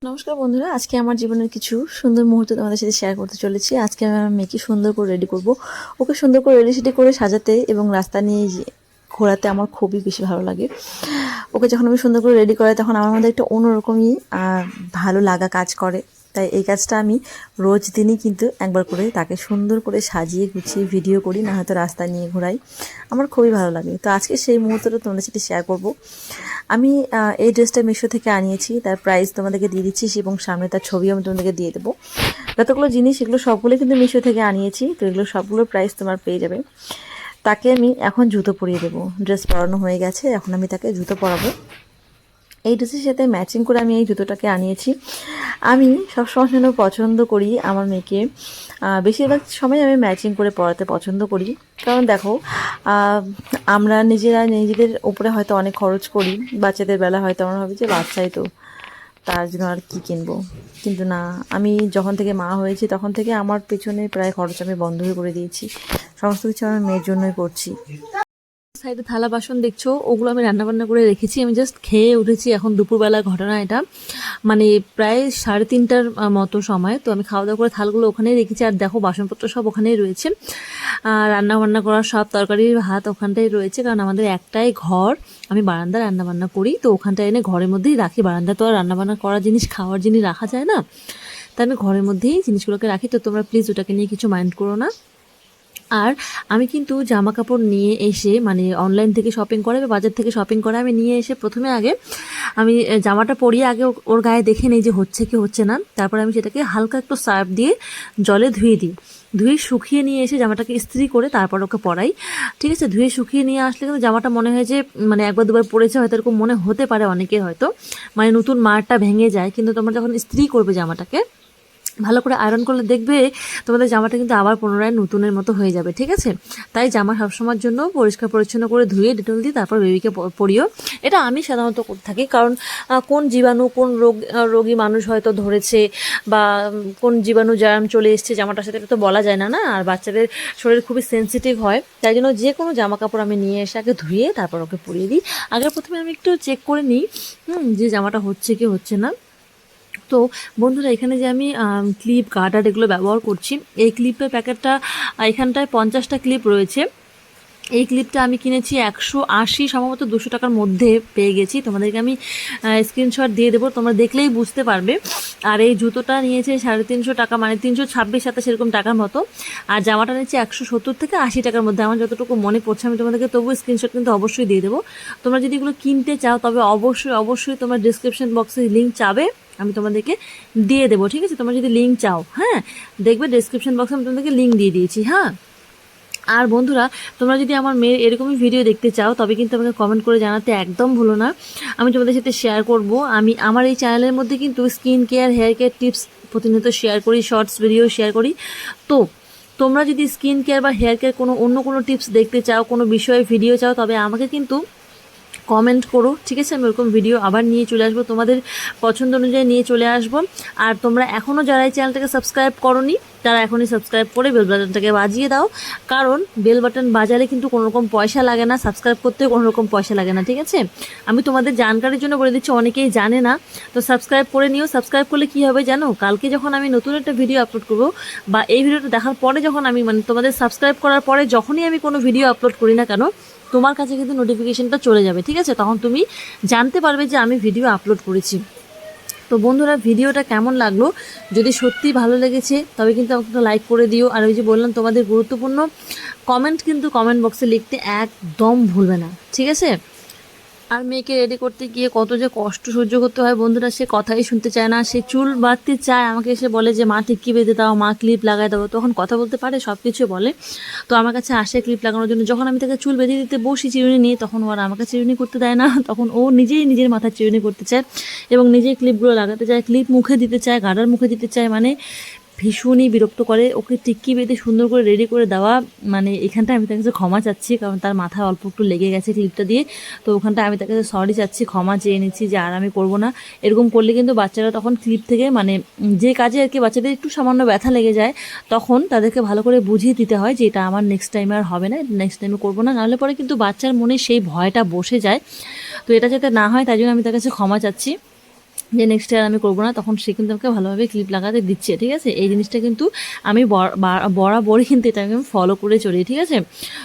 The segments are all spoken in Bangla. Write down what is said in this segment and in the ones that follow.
নমস্কার বন্ধুরা, আজকে আমার জীবনের কিছু সুন্দর মুহূর্ত তোমাদের সাথে শেয়ার করতে চলেছি। আজকে আমি আমার মেয়েকে সুন্দর করে রেডি করব। ওকে সুন্দর করে রেডি করে সাজাতে এবং রাস্তা নিয়ে ঘোরাতে আমার খুবই বেশি ভালো লাগে। ওকে যখন আমি সুন্দর করে রেডি করাই তখন আমার মধ্যে একটা অন্যরকমই ভালো লাগা কাজ করে। তাই এই কাজটা আমি রোজ দিনই কিন্তু একবার করে তাকে সুন্দর করে সাজিয়ে গুছিয়ে ভিডিও করি, না হয়তো রাস্তা নিয়ে ঘোরাই। আমার খুবই ভালো লাগে। তো আজকে সেই মুহূর্তটা তোমাদের সাথে শেয়ার করব। আমি এই ড্রেসটা মিশো থেকে আনিয়েছি, তার প্রাইস তোমাদেরকে দিয়ে দিচ্ছি এবং সামনে তার ছবিও আমি তোমাদেরকে দিয়ে দেবো। যতগুলো জিনিস এগুলো সবগুলো কিন্তু মিশো থেকে আনিয়েছি, তো এগুলো সবগুলোর প্রাইস তোমার পেয়ে যাবে। তাকে আমি এখন জুতো পরিয়ে দেবো। ড্রেস পরানো হয়ে গেছে, এখন আমি তাকে জুতো পরাবো। এই ড্রেসের সাথে ম্যাচিং করে আমি এই জুতোটাকে আনিয়েছি। আমি সবসময় জন্য পছন্দ করি আমার মেয়েকে, বেশিরভাগ সময় আমি ম্যাচিং করে পরাতে পছন্দ করি। কারণ দেখো, আমরা নিজেদের উপরে হয়তো অনেক খরচ করি, বাচ্চাদের বেলা হয়তো আমরা ভাবি যে বাচ্চাই তো, তার জন্য আর কি কিনবো। কিন্তু না, আমি যখন থেকে মা হয়েছি তখন থেকে আমার পেছনে প্রায় খরচ আমি বন্ধই করে দিয়েছি। সমস্ত কিছু আমার মেয়ের জন্যই করছি। সাইডে থালা বাসন দেখছো, ওগুলো আমি রান্নাবান্না করে রেখেছি। আমি জাস্ট খেয়ে উঠেছি, এখন দুপুরবেলার ঘটনা এটা। মানে প্রায় 3:30টার মতো সময়। তো আমি খাওয়া দাওয়া করে থালগুলো ওখানেই রেখেছি। আর দেখো বাসনপত্র সব ওখানেই রয়েছে, রান্নাবান্না করার সব তরকারির ভাত ওখানটাই রয়েছে। কারণ আমাদের একটাই ঘর, আমি বারান্দা রান্নাবান্না করি, তো ওখানটায় এনে ঘরের মধ্যেই রাখি। বারান্দা তো আর রান্নাবান্না করার জিনিস, খাওয়ার জিনিস রাখা যায় না, তাই আমি ঘরের মধ্যেই জিনিসগুলোকে রাখি। তো তোমরা প্লিজ ওটাকে নিয়ে কিছু মাইন্ড করো না। আর আমি কিন্তু জামা কাপড় নিয়ে এসে, মানে অনলাইন থেকে শপিং করে বা বাজার থেকে শপিং করে আমি নিয়ে এসে প্রথমে আগে আমি জামাটা পরিয়ে আগে ওর গায়ে দেখে নেই যে হচ্ছে কি হচ্ছে না। তারপর আমি সেটাকে হালকা একটু সার্ফ দিয়ে জলে ধুয়ে দিই। ধুয়ে শুকিয়ে নিয়ে এসে জামাটাকে ইস্ত্রি করে তারপর ওকে পরাই। ঠিক আছে, ধুয়ে শুকিয়ে নিয়ে আসলে কিন্তু জামাটা মনে হয় যে মানে একবার দুবার পরেছে, হয়তো এরকম মনে হতে পারে অনেকের, হয়তো মানে নতুন মারটা ভেঙে যায়। কিন্তু তোমরা যখন ইস্ত্রি করবে জামাটাকে ভালো করে আয়রন করলে দেখবে তোমাদের জামাটা কিন্তু আবার পুনরায় নতুনের মতো হয়ে যাবে। ঠিক আছে, তাই জামা সবসময়ের জন্য পরিষ্কার পরিচ্ছন্ন করে ধুয়ে ডেটল দিয়ে তারপর বেবিকে পরিও। এটা আমি সাধারণত করে থাকি, কারণ কোন জীবাণু, কোন রোগী মানুষ হয়তো ধরেছে, বা কোন জীবাণু জার্ম চলে এসছে জামাটার সাথে, এটা তো বলা যায় না। আর বাচ্চাদের শরীর খুবই সেন্সিটিভ হয়, তাই জন্য যে কোনো জামা কাপড় আমি নিয়ে এসে আগে ধুয়ে তারপর ওকে পরিয়ে দিই। আগে প্রথমে আমি একটু চেক করে নিই যে জামাটা হচ্ছে কি হচ্ছে না। তো বন্ধুরা, এখানে যে আমি ক্লিপ, গার্ডার এগুলো ব্যবহার করছি, এই ক্লিপের প্যাকেটটা এখানটায় 50টা ক্লিপ রয়েছে। এই ক্লিপটা আমি কিনেছি 180, সম্ভবত 200 টাকার মধ্যে পেয়ে গেছি। তোমাদেরকে আমি স্ক্রিনশট দিয়ে দেবো, তোমরা দেখলেই বুঝতে পারবে। আর এই জুতোটা নিয়েছে 350 টাকা, মানে 326-27 এরকম টাকার মতো। আর জামাটা নিয়েছে 170 থেকে 80 টাকার মধ্যে, আমার যতটুকু মনে পড়ছে। আমি তোমাদেরকে তবু স্ক্রিনশট কিন্তু অবশ্যই দিয়ে দেবো। তোমরা যদি এগুলো কিনতে চাও তবে অবশ্যই তোমার ডিসক্রিপশন বক্সে লিঙ্ক চাবে, আমি তোমাদেরকে দিয়ে দেবো। ঠিক আছে, তোমরা যদি লিঙ্ক চাও, হ্যাঁ দেখবে ডিসক্রিপশন বক্সে আমি তোমাদেরকে লিঙ্ক দিয়ে দিয়েছি। হ্যাঁ, আর বন্ধুরা, তোমরা যদি আমার মেয়ের এরকমই ভিডিও দেখতে চাও তবে কিন্তু আমাকে কমেন্ট করে জানাতে একদম ভুলো না, আমি তোমাদের সাথে শেয়ার করব। আমি আমার এই চ্যানেলের মধ্যে কিন্তু skin care, hair care tips প্রতিনিয়ত শেয়ার করি, শর্টস ভিডিও শেয়ার করি। তো তোমরা যদি স্কিন কেয়ার বা হেয়ার কেয়ার অন্য কোনো টিপস দেখতে চাও, কোনো বিষয়ে ভিডিও চাও, তবে আমাকে কিন্তু কমেন্ট করো। ঠিক আছে, আমি ওরকম ভিডিও আবার নিয়ে চলে আসবো, তোমাদের পছন্দ অনুযায়ী নিয়ে চলে আসবো। আর তোমরা এখনও যারা এই চ্যানেলটাকে সাবস্ক্রাইব করোনি তারা এখনই সাবস্ক্রাইব করে বেল বাটনটাকে বাজিয়ে দাও, কারণ বেল বাটন বাজালে কিন্তু কোনো রকম পয়সা লাগে না, সাবস্ক্রাইব করতেও কোনো রকম পয়সা লাগে না। ঠিক আছে, আমি তোমাদের জানকারির জন্য বলে দিচ্ছি, অনেকেই জানে না, তো সাবস্ক্রাইব করে নিও। সাবস্ক্রাইব করলে কী হবে জানো, কালকে যখন আমি নতুন একটা ভিডিও আপলোড করবো, বা এই ভিডিওটা দেখার পরে যখন আমি, মানে তোমাদের সাবস্ক্রাইব করার পরে যখনই আমি কোনো ভিডিও আপলোড করি না কেন, তোমার কাছে কিন্তু নোটিফিকেশনটা চলে যাবে। ঠিক আছে, তখন তুমি জানতে পারবে যে আমি ভিডিও আপলোড করেছি। তো বন্ধুরা, ভিডিওটা কেমন লাগলো, যদি সত্যি ভালো লেগেছে তবে কিন্তু আমাকে একটা লাইক করে দিও। আর ওই যে বললাম, তোমাদের গুরুত্বপূর্ণ কমেন্ট কিন্তু কমেন্ট বক্সে লিখতে একদম ভুলবে না। ঠিক আছে, আর মেয়েকে রেডি করতে গিয়ে কত যে কষ্ট সহ্য করতে হয় বন্ধুরা, সে কথাই শুনতে চায় না। সে চুল বাঁধতে চায়, আমাকে এসে বলে যে মা টিক্কি বেঁধে দাও, মা ক্লিপ লাগাই দাও। তখন কথা বলতে পারে, সব কিছু বলে, তো আমার কাছে আসে ক্লিপ লাগানোর জন্য। যখন আমি তাকে চুল বেঁধে দিতে বসি চিরুনি নিয়ে, তখন ও আর আমাকে চিরুনি করতে দেয় না, তখন ও নিজেই নিজের মাথায় চিরুনি করতে চায় এবং নিজেই ক্লিপগুলো লাগাতে চায়, ক্লিপ মুখে দিতে চায়, গাডার মুখে দিতে চায়। মানে ভীষণই বিরক্ত করে। ওকে টিক্কি বেঁধে সুন্দর করে রেডি করে দেওয়া, মানে এখানটা আমি তার কাছে ক্ষমা চাচ্ছি, কারণ তার মাথায় অল্প একটু লেগে গেছে ক্লিপটা দিয়ে। তো ওখানটা আমি তার কাছে সরি চাচ্ছি, ক্ষমা চেয়ে নিচ্ছি যে আর আমি করবো না। এরকম করলে কিন্তু বাচ্চারা তখন ক্লিপ থেকে, মানে যে কাজে আর কি বাচ্চাদের একটু সামান্য ব্যথা লেগে যায়, তখন তাদেরকে ভালো করে বুঝিয়ে দিতে হয় যে এটা আমার নেক্সট টাইমে আর হবে না, নেক্সট টাইমে করবো না। নাহলে পরে কিন্তু বাচ্চার মনে সেই ভয়টা বসে যায়। তো এটা যাতে না হয় তাই জন্য আমি তার কাছে ক্ষমা চাচ্ছি। যে নেক্সট ইয়ার আমি করবো না, তখন সে কিন্তু আমাকে ভালোভাবে ক্লিপ লাগাতে দিচ্ছে, ঠিক আছে। এই জিনিসটা কিন্তু আমি বরাবরই কিন্তু এটা আমি ফলো করে চলি, ঠিক আছে।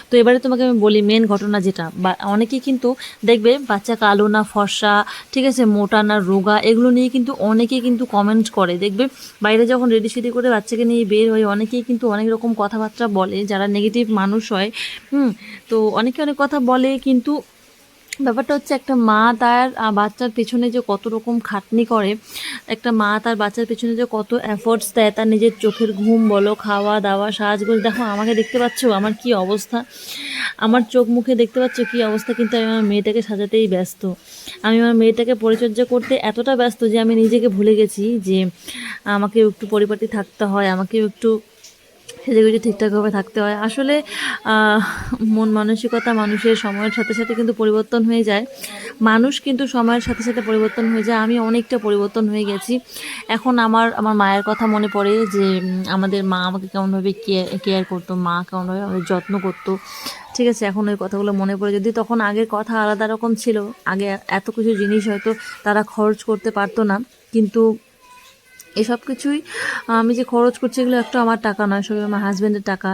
তো এবারে তোমাকে আমি বলি মেন ঘটনা যেটা, বা অনেকেই কিন্তু দেখবে বাচ্চা কালো না ফর্সা, ঠিক আছে, মোটা না রোগা, এগুলো নিয়ে কিন্তু অনেকেই কিন্তু কমেন্ট করে। দেখবে বাইরে যখন রেডি সেডি করে বাচ্চাকে নিয়ে বের হয়, অনেকেই কিন্তু অনেক রকম কথাবার্তা বলে, যারা নেগেটিভ মানুষ হয়। তো অনেকে অনেক কথা বলে, কিন্তু ব্যাপারটা হচ্ছে একটা মা তার বাচ্চার পেছনে যে কত রকম খাটনি করে, একটা মা তার বাচ্চার পেছনে যে কত এফোর্টস দেয়, তার নিজের চোখের ঘুম বলো, খাওয়া দাওয়া, সাজগোজ, দেখো আমাকে দেখতে পাচ্ছ আমার কি অবস্থা, আমার চোখ মুখে দেখতে পাচ্ছ কি অবস্থা, কিন্তু আমি আমার মেয়েটাকে সাজাতেই ব্যস্ত, আমি আমার মেয়েটাকে পরিচর্যা করতে এতটা ব্যস্ত যে আমি নিজেকে ভুলে গেছি যে আমাকেও একটু পরিপাটি থাকতে হয়, আমাকেও একটু সেজেগুজে ঠিকঠাকভাবে থাকতে হয়। আসলে মন মানসিকতা মানুষের সময়ের সাথে সাথে কিন্তু পরিবর্তন হয়ে যায়, মানুষ কিন্তু সময়ের সাথে সাথে পরিবর্তন হয়ে যায়। আমি অনেকটা পরিবর্তন হয়ে গেছি। এখন আমার আমার মায়ের কথা মনে পড়ে যে আমাদের মা আমাকে কেমনভাবে কেয়ার করতো, মা কেমনভাবে আমাদের যত্ন করতো, ঠিক আছে। এখন ওই কথাগুলো মনে পড়ে, যদি তখন আগের কথা আলাদা রকম ছিল, আগে এত কিছু জিনিস হয়তো তারা খরচ করতে পারতো না, কিন্তু এসব কিছুই আমি যে খরচ করছি এগুলো একটু আমার টাকা নয়, সবই আমার হাজব্যান্ডের টাকা।